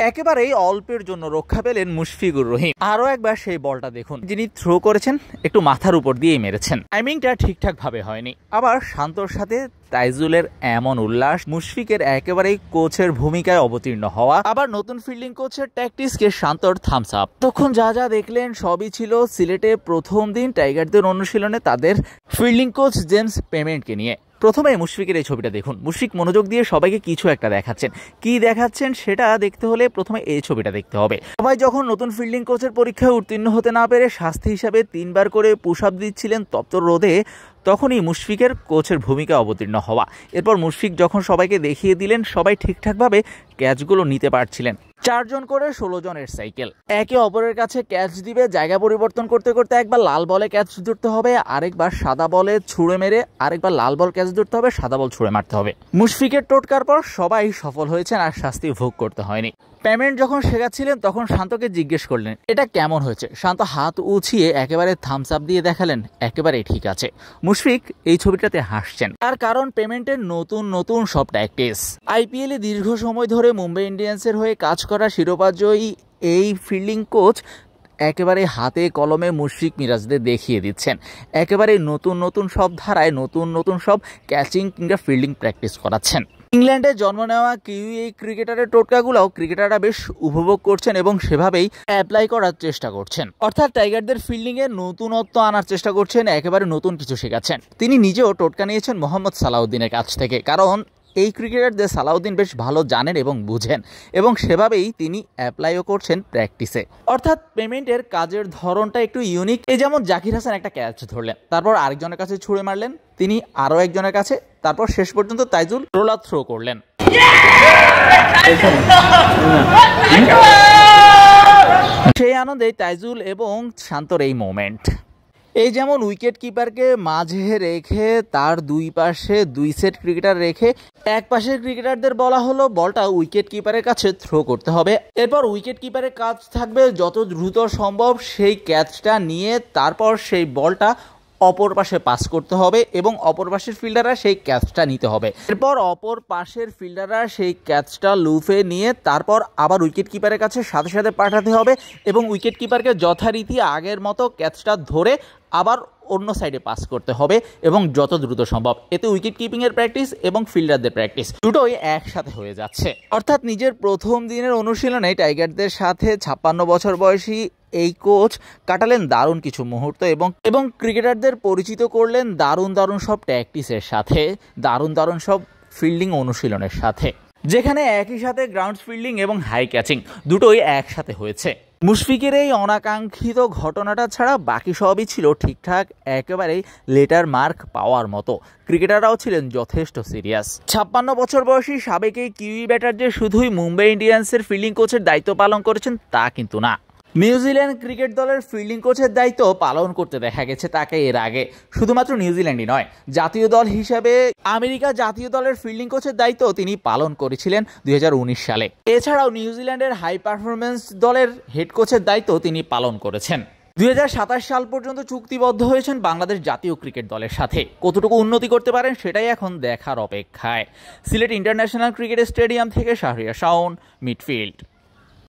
একেবারেই অল্পের জন্য রক্ষা পেলেন মুশফিকুর রহিম। আরও একবার সেই বলটা দেখুন, যিনি থ্রো করেছেন একটু মাথার উপর দিয়েই মেরেছেন। টাইমিংটা ঠিকঠাক ভাবে হয়নি। আবার শান্তর সাথে তাইজুলের এমন উল্লাস, মুশফিকের একেবারেই কোচের ভূমিকায় অবতীর্ণ হওয়া, আবার নতুন ফিল্ডিং কোচের ট্যাকটিক্সকে শান্তর থামস আপ। তখন যা যা দেখলেন সবই ছিল সিলেটে প্রথম দিন টাইগারদের অনুশীলনে তাদের ফিল্ডিং কোচ জেমস পেমেন্টকে নিয়ে। প্রথমে মুশফিকের এই ছবিটা দেখুন। মুশফিক মনোযোগ দিয়ে সবাইকে কিছু একটা দেখাচ্ছেন। কি দেখাচ্ছেন সেটা দেখতে হলে প্রথমে এই ছবিটা দেখতে হবে। সবাই যখন নতুন ফিল্ডিং কোচের পরীক্ষায় উত্তীর্ণ হতে না পেরে শাস্তি হিসাবে 3 বার করে পুশ আপ দিচ্ছিলেন তপ্ত রোদে, তখনই মুশফিকের কোচের ভূমিকা অবতীর্ণ হওয়া। এরপর মুশফিক যখন সবাইকে দেখিয়ে দিলেন সবাই ঠিকঠাকভাবে ক্যাচগুলো নিতে পারছিলেন। 4 জন করে 16 জনের সাইকেল, একে অপরের কাছে ক্যাচ দিবে, জায়গা পরিবর্তন করতে করতে একবার লাল বলে ক্যাচ ধরতে হবে, আরেকবার সাদা বলে ছুঁড়ে মেরে আরেকবার লাল বল ক্যাচ ধরতে হবে, সাদা বল ছুঁড়ে মারতে হবে। মুশফিকের টোটকার পর সবাই সফল হয়েছেন আর শাস্তি ভোগ করতে হয়নি। পেমেন্ট যখন শেখাচ্ছিলেন তখন শান্তকে জিজ্ঞেস করলেন এটা কেমন হয়েছে। শান্ত হাত উছিয়ে একেবারে থামস আপ দিয়ে দেখালেন একেবারে ঠিক আছে। মুশফিক এই ছবিটাতে হাসছেন, তার কারণ পেমেন্টের নতুন নতুন সব ট্যাকটিক্স। আইপিএলে দীর্ঘ সময় ধরে মুম্বাই ইন্ডিয়ান্সের হয়ে কাজ করা শিরোপাজয়ী এই ফিল্ডিং কোচ একেবারে হাতে কলমে মুশফিক মিরাজদের দেখিয়ে দিচ্ছেন। একেবারে নতুন নতুন সব ধারায় নতুন নতুন সব ক্যাচিং কিংবা ফিল্ডিং প্র্যাকটিস করাচ্ছেন। ইংল্যান্ডে জন্ম নেওয়া কিউই এই ক্রিকেটারের টোটকাগুলোও ক্রিকেটাররা বেশ উপভোগ করছেন এবং সেভাবেই অ্যাপ্লাই করার চেষ্টা করছেন। অর্থাৎ টাইগারদের ফিল্ডিংয়ে নতুনত্ব আনার চেষ্টা করছেন, একেবারে নতুন কিছু শেখাচ্ছেন। তিনি নিজেও টোটকা নিয়েছেন মোহাম্মদ সালাউদ্দিনের কাছ থেকে, কারণ এই ক্রিকেটারদের সালাউদ্দিন বেশ ভালো জানেন এবং বুঝেন, এবং সেভাবেই তিনি অ্যাপ্লাইও করছেন প্র্যাকটিসে। অর্থাৎ পেমেন্টের কাজের ধরনটা একটু ইউনিক। এই যেমন জাকির হাসান একটা ক্যাচ ধরলেন, তারপর আরেকজনের কাছে ছুঁড়ে মারলেন, তিনি আরও একজনের কাছে, তারপর শেষ পর্যন্ত তাইজুল রোলার থ্রো করলেন। সেই আনন্দেই তাইজুল এবং শান্তর এই মোমেন্ট। এই যেমন উইকেট কিপারকে মাঝে রেখে তার দুই পাশে 2 সেট ক্রিকেটার রেখে এক পাশের ক্রিকেটারদের বলা হলো বলটা উইকেট কিপারের কাছে থ্রো করতে হবে। এরপর উইকেট কিপারের কাজ থাকবে যত দ্রুত সম্ভব সেই ক্যাচটা নিয়ে তারপর সেই বলটা অপর পাশে পাস করতে হবে এবং অপর পাশের ফিল্ডাররা সেই ক্যাচটা নিতে হবে। এরপর অপর পাশের ফিল্ডাররা সেই ক্যাচটা লুফে নিয়ে তারপর আবার উইকেট কিপারের কাছে সাথে সাথে পাঠাতে হবে এবং উইকেট কিপারকে যথারীতি আগের মতো ক্যাচটা ধরে আবার অন্য সাইডে পাস করতে হবে এবং যত দ্রুত সম্ভব। এতে উইকেট কিপিংয়ের প্র্যাকটিস এবং ফিল্ডারদের প্র্যাকটিস দুটোই একসাথে হয়ে যাচ্ছে। অর্থাৎ নিজের প্রথম দিনের অনুশীলনে টাইগারদের সাথে 56 বছর বয়সী এই কোচ কাটালেন দারুণ কিছু মুহূর্ত এবং ক্রিকেটারদের পরিচিত করলেন দারুণ দারুণ সব ট্যাকটিক্সের সাথে, দারুণ দারুণ সব ফিল্ডিং অনুশীলনের সাথে, যেখানে একই সাথে গ্রাউন্ড ফিল্ডিং এবং হাই ক্যাচিং দুটোই একসাথে হয়েছে। মুশফিকের এই অনাকাঙ্ক্ষিত ঘটনাটা ছাড়া বাকি সবই ছিল ঠিকঠাক, একেবারেই লেটার মার্ক পাওয়ার মতো। ক্রিকেটাররাও ছিলেন যথেষ্ট সিরিয়াস। 56 বছর বয়সী সাবেক এই কিউই ব্যাটার যে শুধুই মুম্বাই ইন্ডিয়ান্সের ফিল্ডিং কোচের দায়িত্ব পালন করেছেন তা কিন্তু না, নিউজিল্যান্ড ক্রিকেট দলের ফিল্ডিং কোচের দায়িত্ব পালন করতে দেখা গেছে তাকে এর আগে। শুধুমাত্র নিউজিল্যান্ডই নয়, জাতীয় দল হিসেবে আমেরিকা জাতীয় দলের ফিল্ডিং কোচের দায়িত্ব তিনি পালন করেছিলেন 2019 সালে। এছাড়াও নিউজিল্যান্ডের হাই পারফরমেন্স দলের হেড কোচের দায়িত্ব তিনি পালন করেছেন। 2027 সাল পর্যন্ত চুক্তিবদ্ধ হয়েছেন বাংলাদেশ জাতীয় ক্রিকেট দলের সাথে। কতটুকু উন্নতি করতে পারেন সেটাই এখন দেখার অপেক্ষায়। সিলেট ইন্টারন্যাশনাল ক্রিকেট স্টেডিয়াম থেকে শাহরিয়ার শাওন, মিডফিল্ড।